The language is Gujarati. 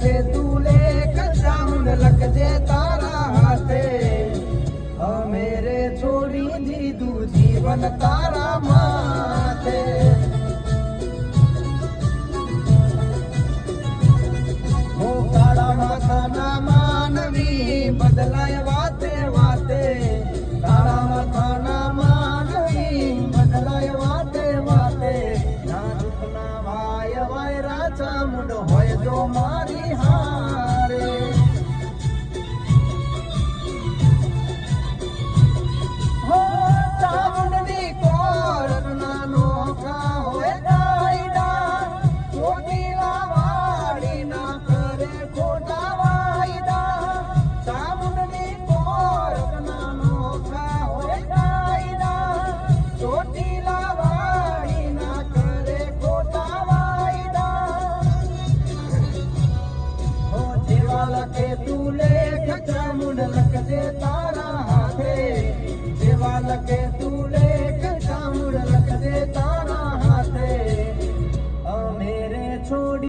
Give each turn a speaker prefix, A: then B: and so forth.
A: માથે તું લે કચામુંડ લખજે તારા હાથે અમે રે છોડી દીધું જીવન તારા માથે હો કાળા માથાના માનવી બદલાય વાતે વાતે કાળા માથાના માનવી બદલાય વાતે વાતે ના દુખના વાય વાયરા ચામુંડ હોય જો